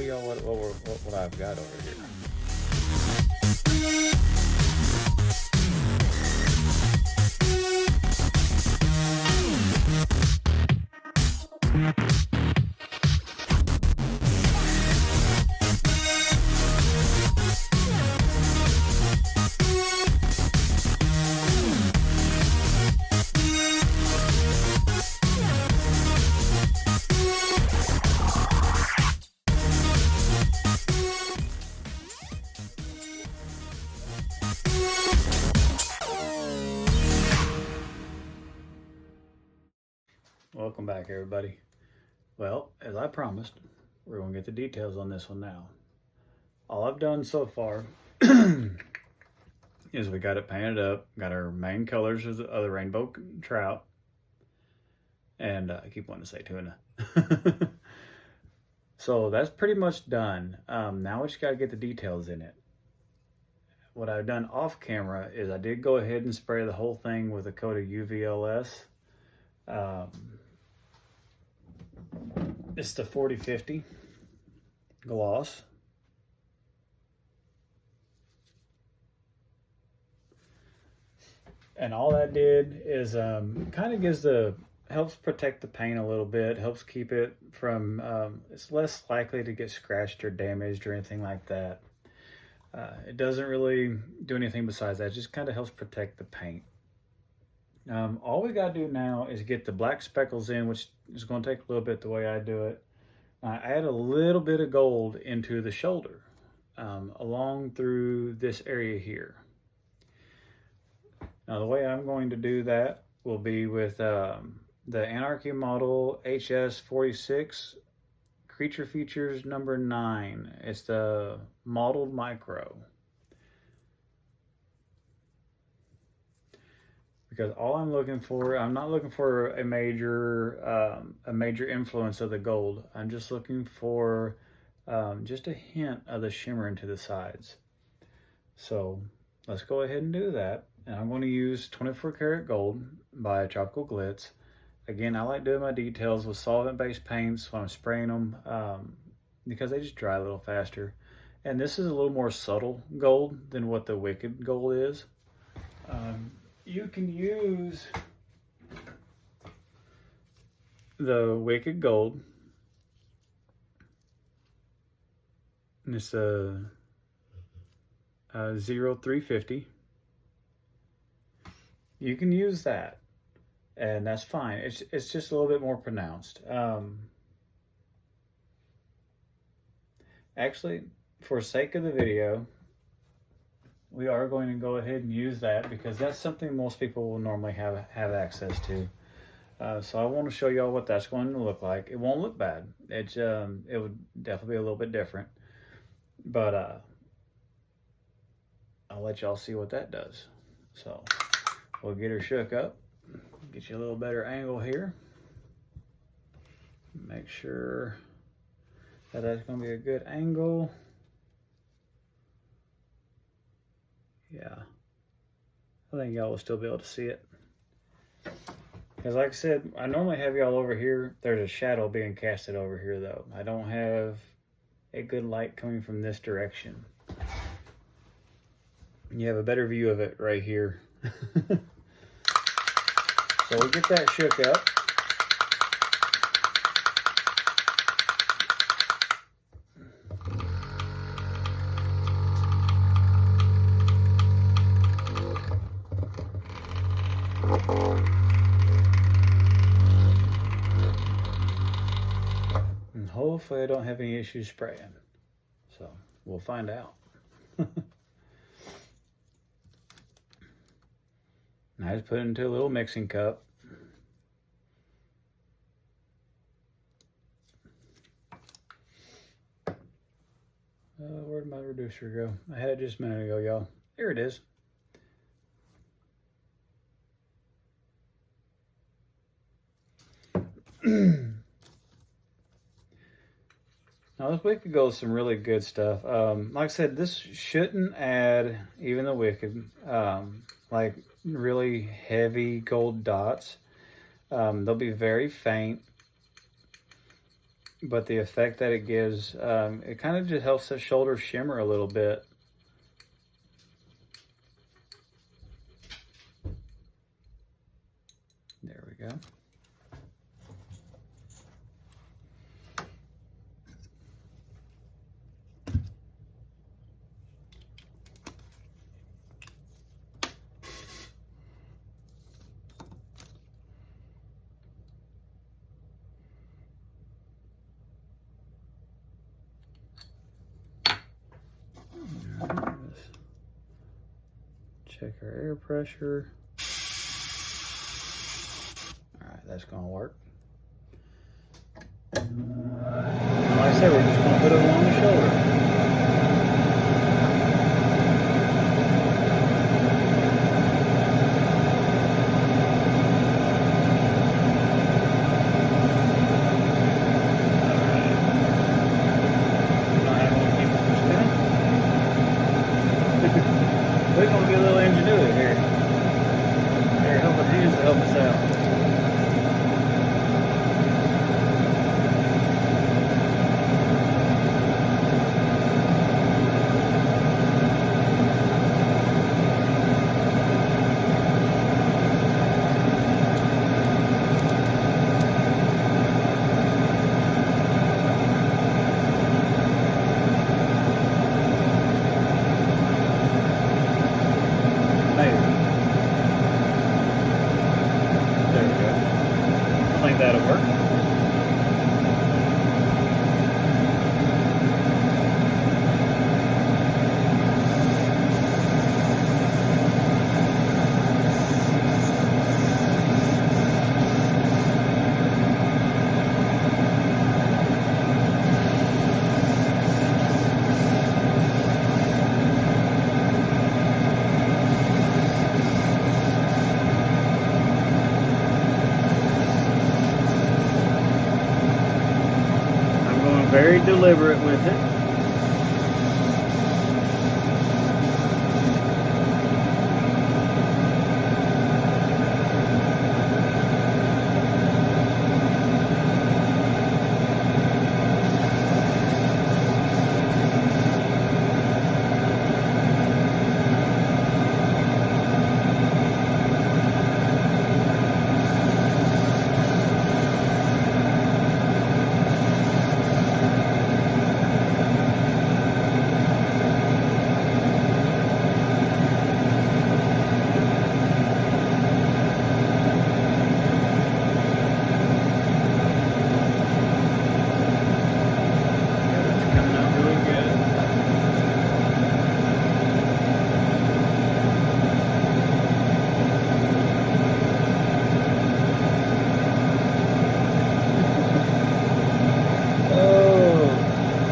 y'all what I've got over here. Welcome back, everybody. Well, as I promised, we're going to get the details on this one now. All I've done so far is we got it painted up, got our main colors of the rainbow trout, and I keep wanting to say tuna. So that's pretty much done. Now we just got to get the details in it. What I've done off camera is I did go ahead and spray the whole thing with a coat of UVLS. It's the 40/50 gloss. And all that did is kind of helps protect the paint a little bit, helps keep it from, it's less likely to get scratched or damaged or anything like that. It doesn't really do anything besides that. It just kind of helps protect the paint. All we got to do now is get the black speckles in, which is going to take a little bit the way I do it. I add a little bit of gold into the shoulder, along through this area here. Now the way I'm going to do that will be with the Anarchy model HS46 Creature Features number 9. It's the Mottled Micro. Because all I'm looking for, I'm not looking for a major influence of the gold. I'm just looking for just a hint of the shimmer into the sides. So let's go ahead and do that. And I'm going to use 24 karat gold by Tropical Glitz. Again, I like doing my details with solvent-based paints when I'm spraying them because they just dry a little faster. And this is a little more subtle gold than what the Wicked Gold is. You can use the Wicked Gold. And it's a 0350. You can use that, and that's fine. It's just a little bit more pronounced. Actually, for sake of the video, we are going to go ahead and use that because that's something most people will normally have access to. So I want to show y'all what that's going to look like. It won't look bad. It would definitely be a little bit different, but I'll let y'all see what that does. So we'll get her shook up, get you a little better angle here. Make sure that that's going to be a good angle. Yeah, I think y'all will still be able to see it. Because like I said, I normally have y'all over here. There's a shadow being casted over here though. I don't have a good light coming from this direction. You have a better view of it right here. So we'll get that shook up. And hopefully I don't have any issues spraying. So we'll find out. I just put it into a little mixing cup. Where'd my reducer go? I had it just a minute ago, y'all. Here it is. Now this Wicked Gold is some really good stuff. Like I said, this shouldn't add, even the Wicked, like really heavy gold dots. They'll be very faint, but the effect that it gives, it kind of just helps the shoulder shimmer a little bit. There we go. Check our air pressure. All right, that's gonna work. Like I said, we're just gonna put it along the shoulder. We're gonna get a little ingenuity here. Here, help us use to help us out. That'll work. Very deliberate with it.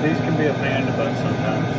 These can be a pain in the butt sometimes.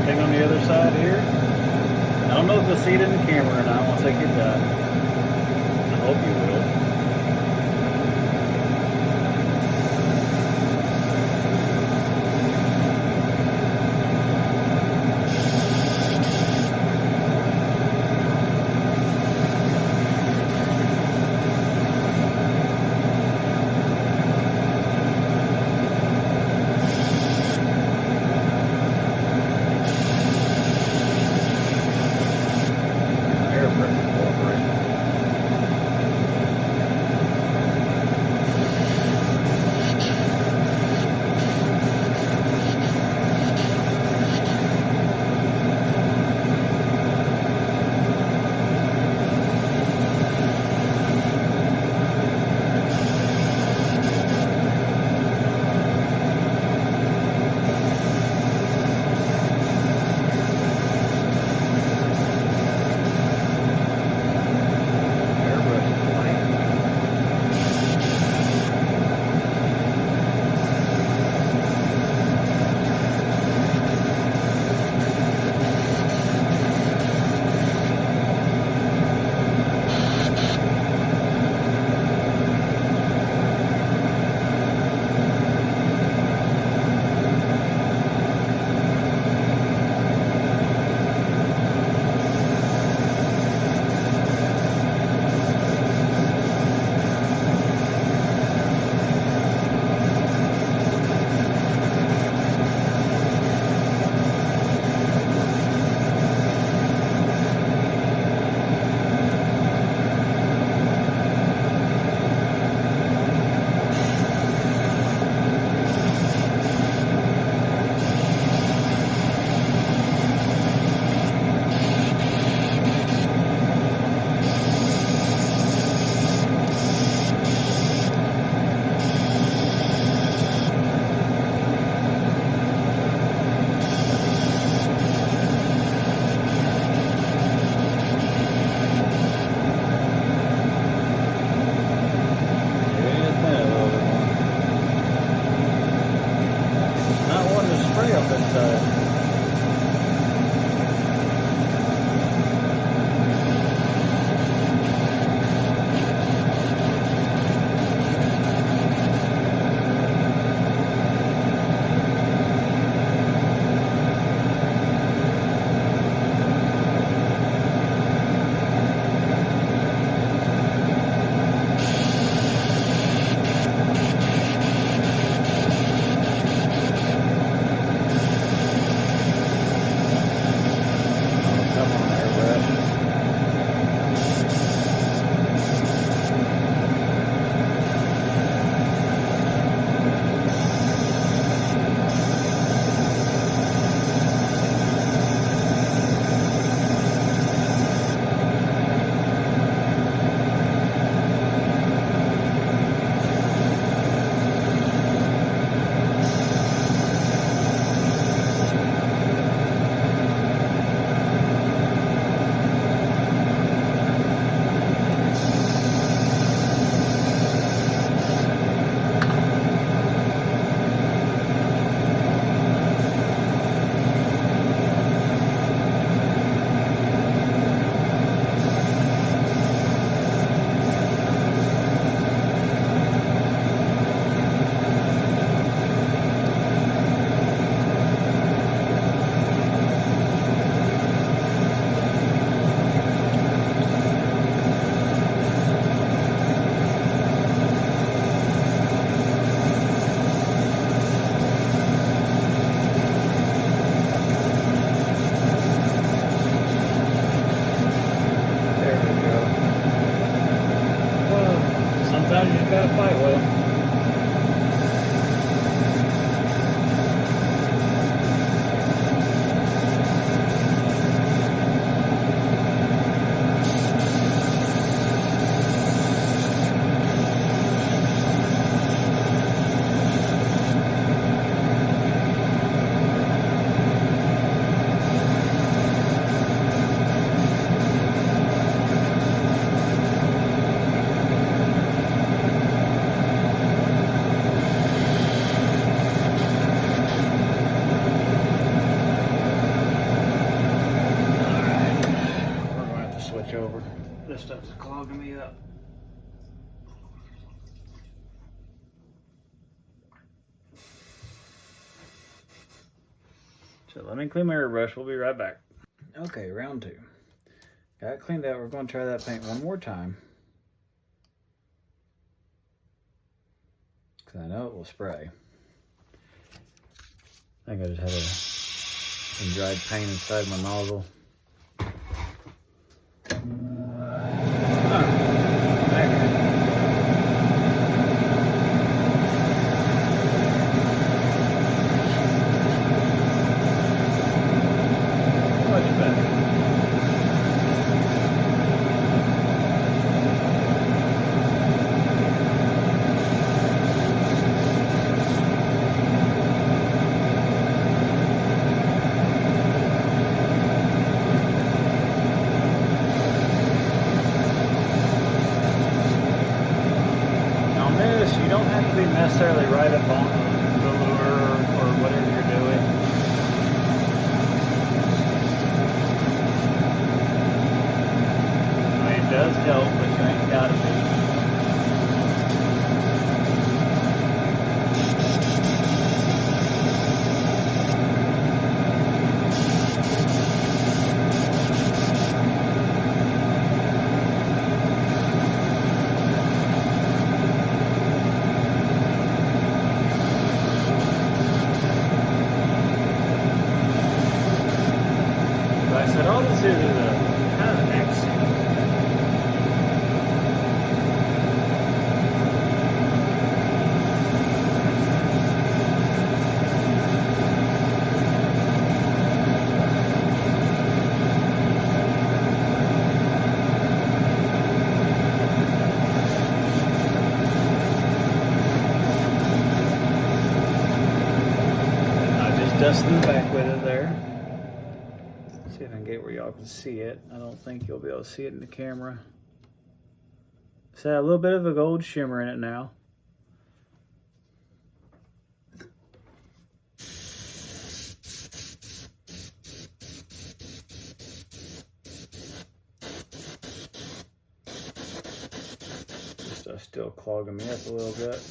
On the other side here. I don't know if you'll see it in the camera or not once I get done. I hope you will. over. This stuff's clogging me up. So let me clean my airbrush. We'll be right back. Okay, round two. Got it cleaned out. We're going to try that paint one more time, because I know it will spray. I think I just had some dried paint inside my nozzle. You don't have to be necessarily right up on the lure or whatever you're doing. I mean, it does help, but you ain't gotta be. I said, all this is a kind of an accent. I'm just dusting the back with it there. See if I can get where y'all can see it. I don't think you'll be able to see it in the camera. It's got a little bit of a gold shimmer in it now. Stuff's still clogging me up a little bit.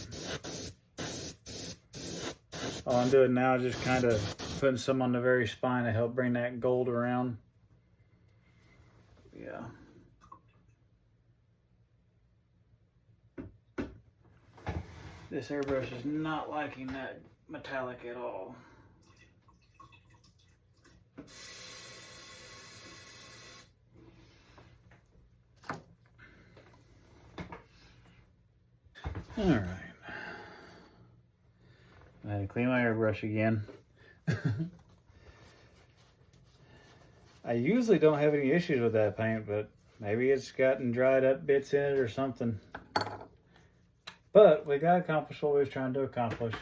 All I'm doing now is just kind of putting some on the very spine to help bring that gold around. Yeah. This airbrush is not liking that metallic at all. All right. I had to clean my airbrush again. I usually don't have any issues with that paint, but maybe it's gotten dried up bits in it or something. But we got accomplished what we was trying to accomplish.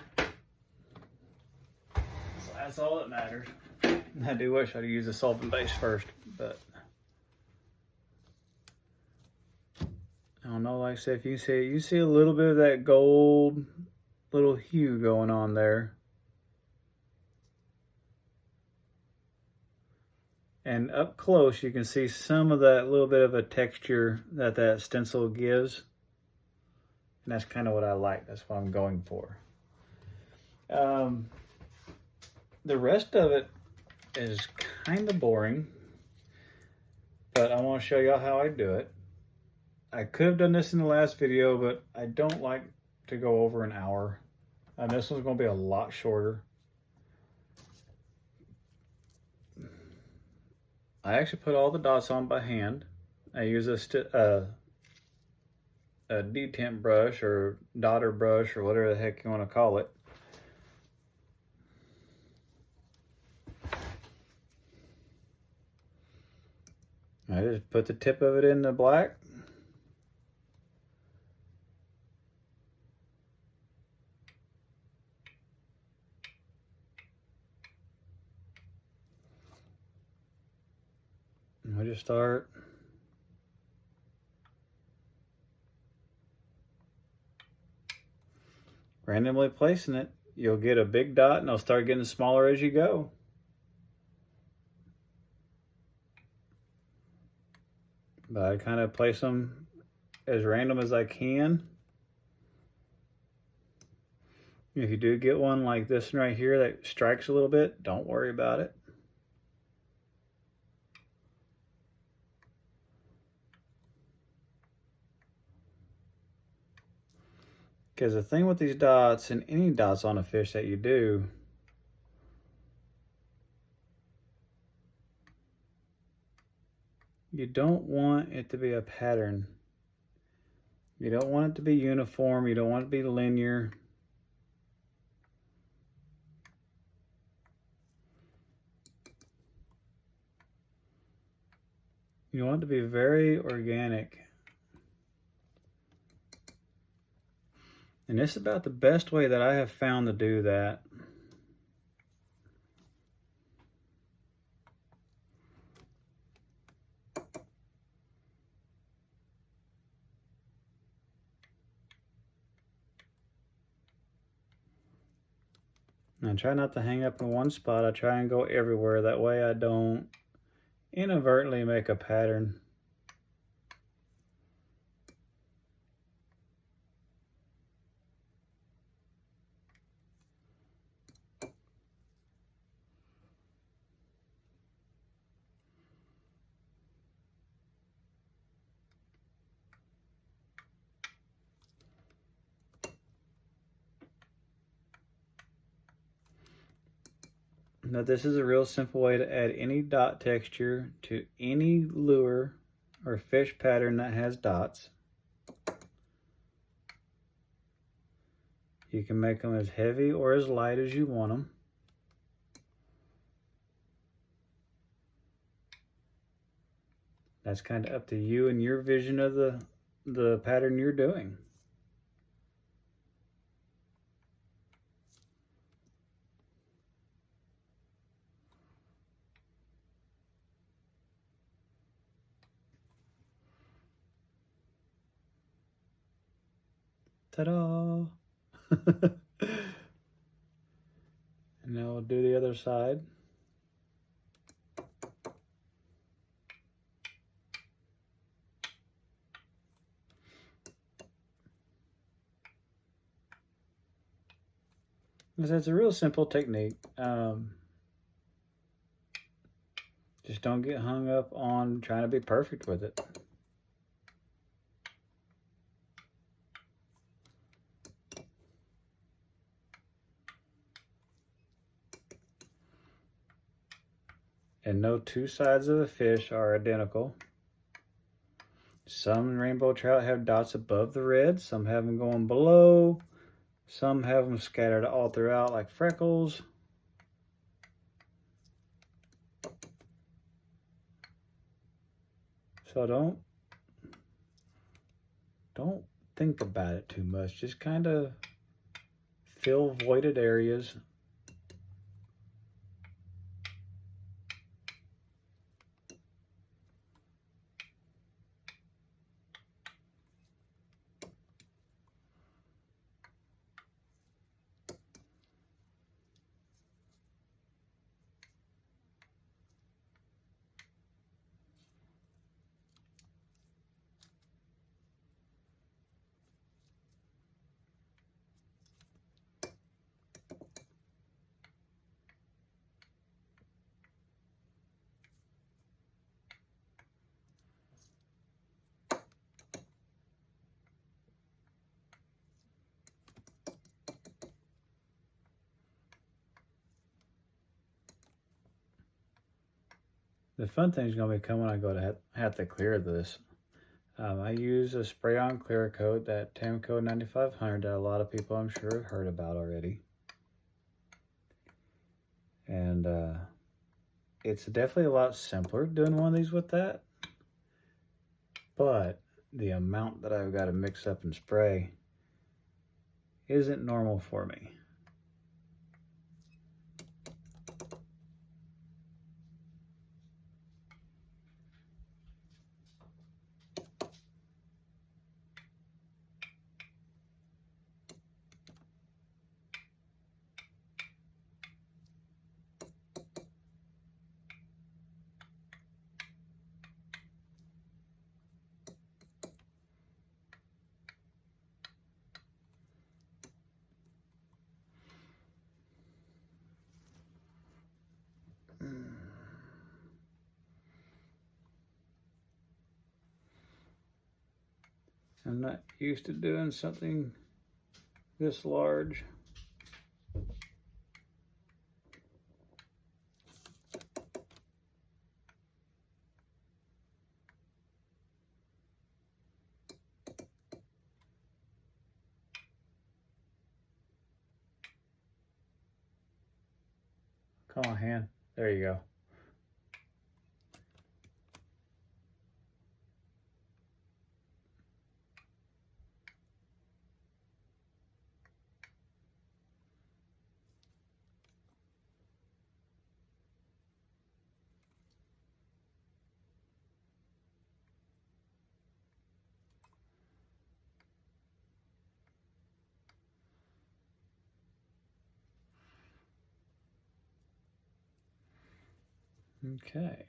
So that's all that matters. I do wish I'd used a solvent base first, but I don't know, like I said, if you see a little bit of that gold little hue going on there. And up close, you can see some of that little bit of a texture that stencil gives. And that's kind of what I like. That's what I'm going for. The rest of it is kind of boring, but I want to show y'all how I do it. I could have done this in the last video, but I don't like to go over an hour. And this one's going to be a lot shorter. I actually put all the dots on by hand. I use a detent brush or dotter brush or whatever the heck you want to call it. I just put the tip of it in the black. And we just start randomly placing it. You'll get a big dot and it'll start getting smaller as you go. but I kind of place them as random as I can. If you do get one like this one right here that strikes a little bit, don't worry about it. Because the thing with these dots, and any dots on a fish that you do, you don't want it to be a pattern. You don't want it to be uniform. You don't want it to be linear. You want it to be very organic. And this is about the best way that I have found to do that. And I try not to hang up in one spot. I try and go everywhere. That way I don't inadvertently make a pattern. Now this is a real simple way to add any dot texture to any lure or fish pattern that has dots. You can make them as heavy or as light as you want them. That's kind of up to you and your vision of the pattern you're doing. Ta-da! And now we'll do the other side. It's a real simple technique. Just don't get hung up on trying to be perfect with it. And no two sides of a fish are identical. Some rainbow trout have dots above the red, some have them going below, some have them scattered all throughout like freckles. So don't think about it too much. Just kind of fill voided areas. The fun thing is going to be coming when I go to have to clear this. I use a spray-on clear coat, that Tamco 9500 that a lot of people I'm sure have heard about already. And it's definitely a lot simpler doing one of these with that. But the amount that I've got to mix up and spray isn't normal for me. I'm not used to doing something this large. Come on, hand. There you go. Okay.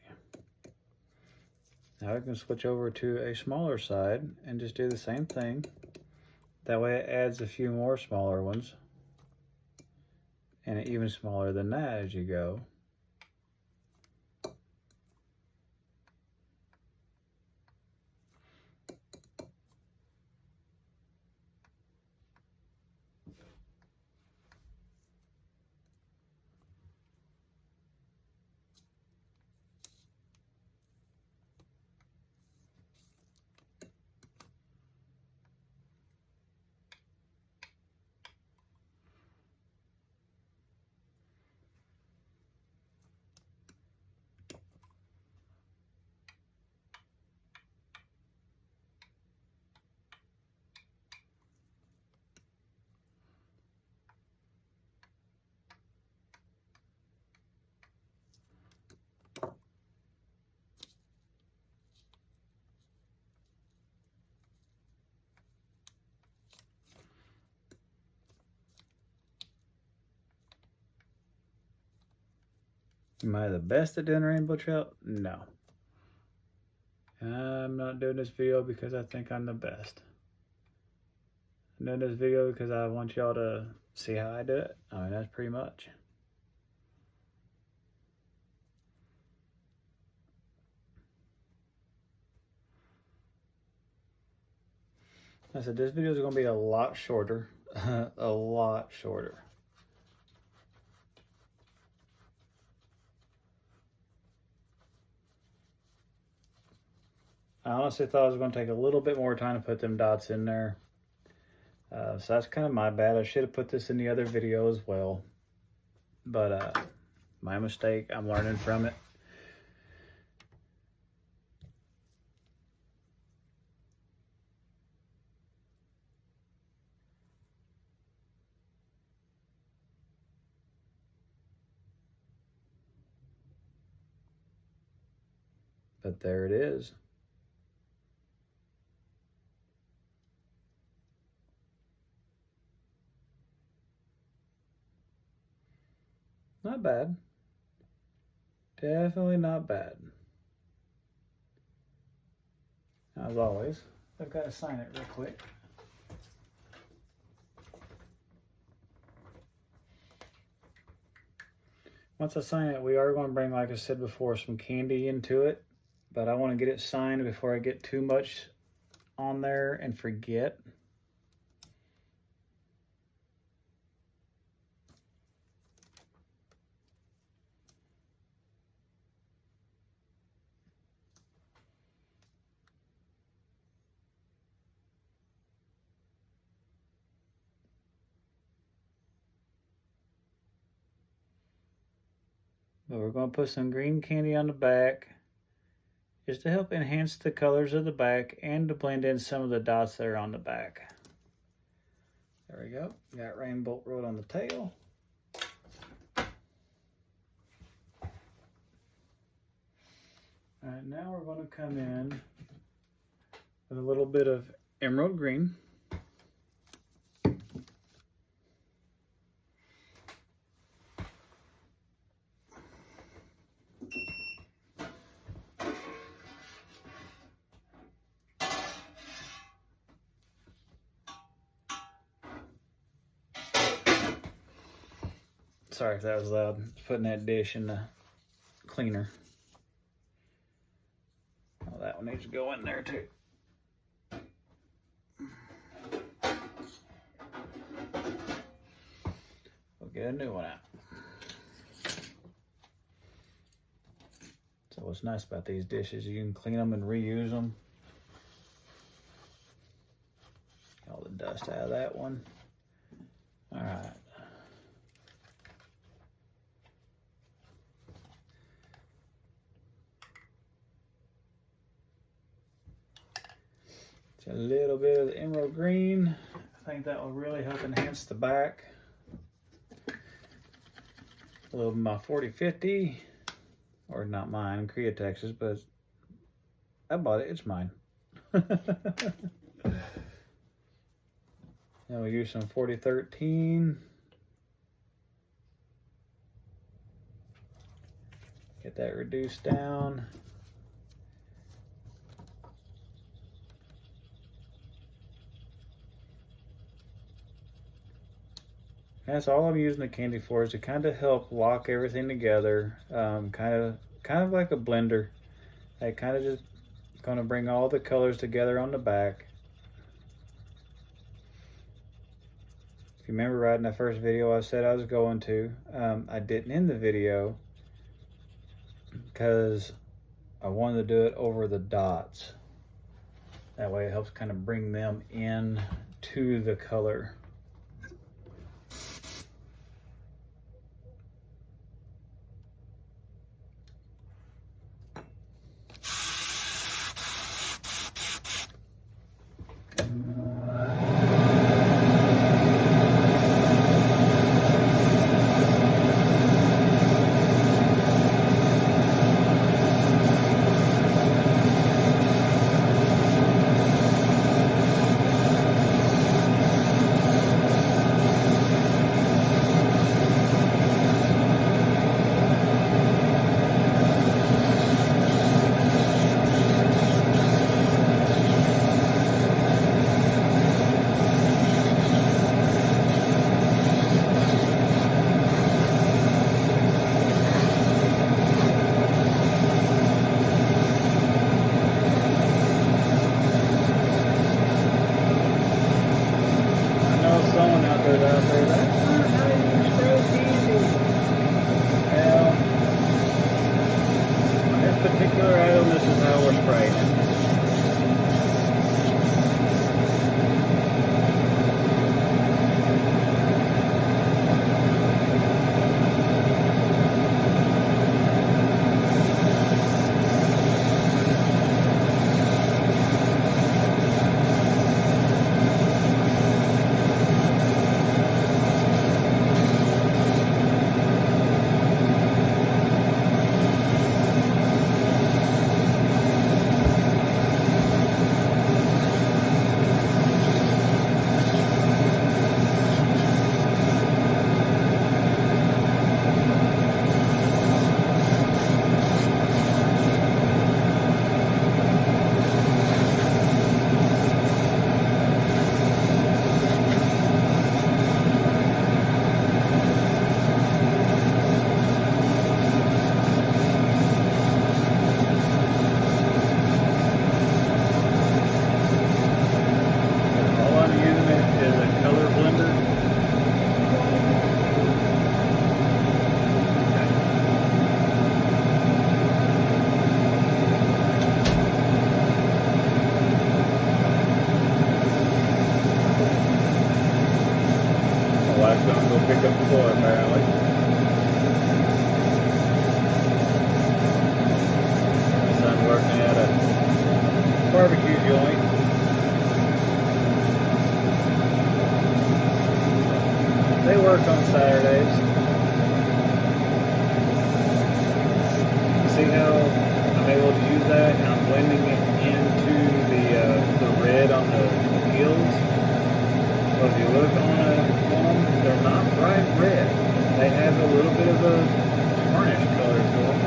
Now I can switch over to a smaller side and just do the same thing. That way it adds a few more smaller ones. And even smaller than that as you go. Am I the best at doing rainbow trout? No. I'm not doing this video because I think I'm the best. I'm doing this video because I want y'all to see how I do it. I mean, that's pretty much. I said this video is going to be a lot shorter. A lot shorter. I honestly thought it was going to take a little bit more time to put them dots in there. So that's kind of my bad. I should have put this in the other video as well. But my mistake. I'm learning from it. But there it is. Not bad. Definitely not bad. As always, I've got to sign it real quick. Once I sign it, we are going to bring, like I said before, some candy into it. But I want to get it signed before I get too much on there and forget. But we're going to put some green candy on the back just to help enhance the colors of the back and to blend in some of the dots that are on the back. There we go. Got Rainbow Road on the tail. All right, now we're going to come in with a little bit of emerald green. Sorry if that was loud. Just putting that dish in the cleaner. Oh, that one needs to go in there too. get a new one out. So what's nice about these dishes, you can clean them and reuse them. All the dust out of that one. All right. A little bit of the emerald green. I think that will really help enhance the back. A little of my 4050, or not mine, Createx's, but I bought it, it's mine. Then we'll use some 4013. Get that reduced down. That's all I'm using the candy for, is to kind of help lock everything together, kind of like a blender. I kind of just going to bring all the colors together on the back. If you remember right in the first video I said I was going to, I didn't end the video because I wanted to do it over the dots. That way it helps kind of bring them in to the color. Particular item, this is how we're spraying it. wife's gonna go pick up the boy, apparently. My son's working at a barbecue joint. They work on Saturdays. See how I'm able to use that, and I'm blending it into the red on the gills. So if you look on them, they're not bright red. They have a little bit of a tarnish color to them.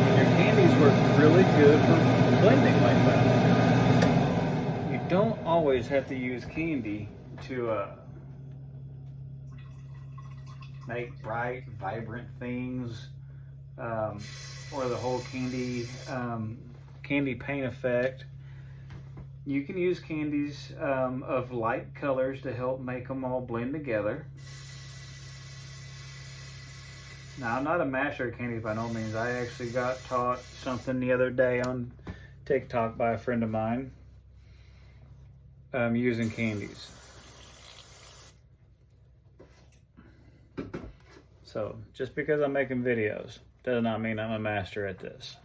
And your candies work really good for blending like that. You don't always have to use candy to make bright, vibrant things, or the whole candy paint effect. You can use candies of light colors to help make them all blend together. Now, I'm not a master at candy by no means. I actually got taught something the other day on TikTok by a friend of mine using candies. So, just because I'm making videos does not mean I'm a master at this.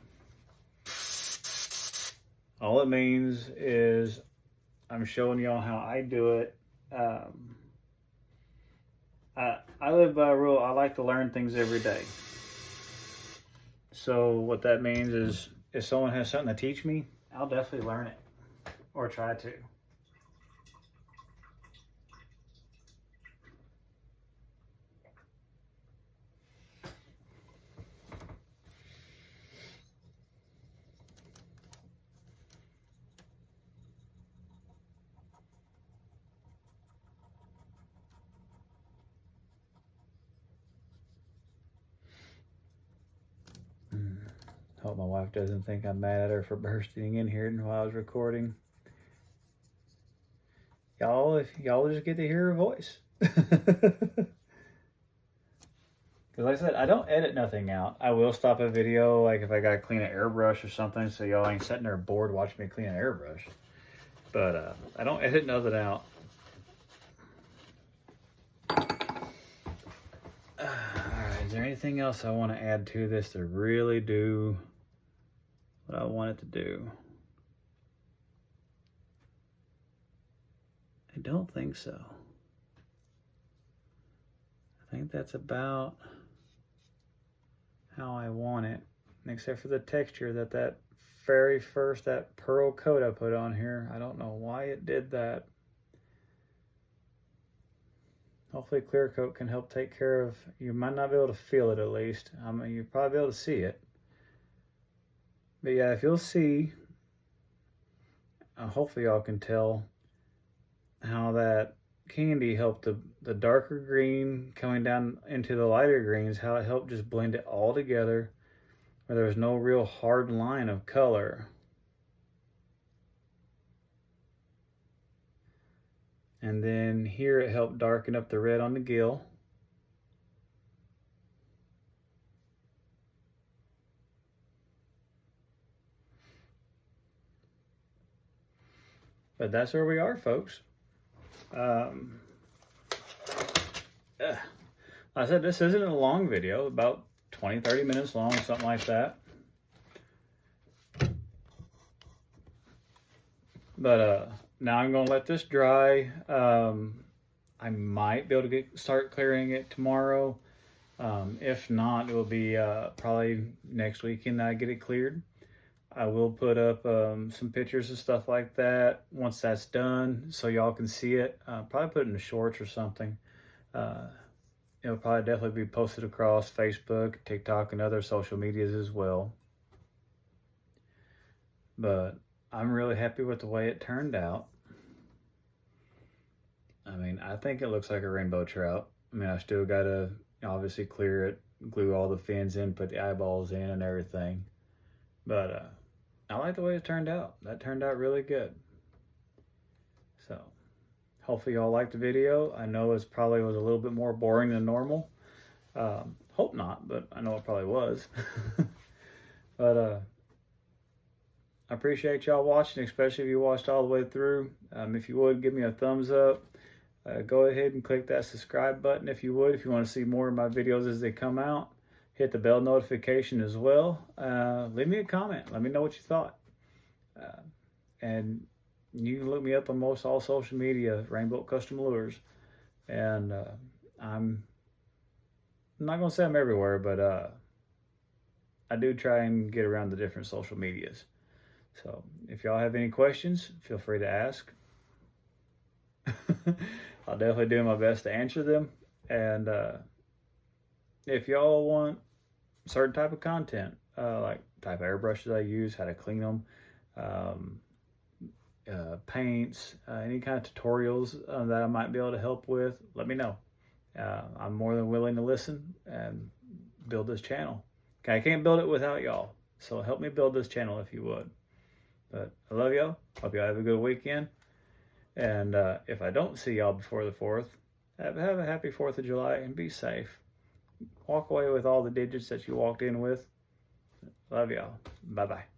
All it means is I'm showing y'all how I do it. I live by a rule. I like to learn things every day. So what that means is if someone has something to teach me, I'll definitely learn it or try to. Hope my wife doesn't think I'm mad at her for bursting in here while I was recording. Y'all just get to hear her voice. Because like I said, I don't edit nothing out. I will stop a video, like if I gotta clean an airbrush or something, so y'all ain't sitting there bored watching me clean an airbrush. But I don't edit nothing out. Alright, is there anything else I want to add to this to really do what I want it to do? I don't think so. I think that's about how I want it, except for the texture that very first, that pearl coat I put on here. I don't know why it did that. Hopefully clear coat can help take care of, you might not be able to feel it at least. I mean, you'll probably be able to see it. But yeah, if you'll see, hopefully y'all can tell how that candy helped the darker green coming down into the lighter greens, how it helped just blend it all together where there's no real hard line of color. And then here it helped darken up the red on the gill. But that's where we are, folks. Like I said, this isn't a long video, about 20-30 minutes long, something like that. But now I'm going to let this dry. I might be able to start clearing it tomorrow. If not, it will be probably next weekend that I get it cleared. I will put up some pictures and stuff like that once that's done, so y'all can see it. Probably put it in the shorts or something. It'll probably definitely be posted across Facebook, TikTok, and other social medias as well. But I'm really happy with the way it turned out. I mean, I think it looks like a rainbow trout. I mean, I still gotta obviously clear it, glue all the fins in, put the eyeballs in and everything. But I like the way it turned out. That turned out really good. So hopefully y'all liked the video. I know it probably was a little bit more boring than normal. Hope not, but I know it probably was. But I appreciate y'all watching, especially if you watched all the way through. If you would, give me a thumbs up. Go ahead and click that subscribe button if you would, if you want to see more of my videos as they come out. Hit the bell notification as well. Leave me a comment. Let me know what you thought. And you can look me up on most all social media, Rainbow Custom Lures. And I'm not going to say I'm everywhere, but I do try and get around the different social medias. So if y'all have any questions, feel free to ask. I'll definitely do my best to answer them. And if y'all want certain type of content, like type of airbrushes I use, how to clean them, paints, any kind of tutorials that I might be able to help with, let me know. I'm more than willing to listen and build this channel. Okay, I can't build it without y'all, so help me build this channel if you would. But I love y'all. Hope y'all have a good weekend. And if I don't see y'all before the 4th, have a happy 4th of July and be safe. walk away with all the digits that you walked in with. Love y'all. Bye-bye.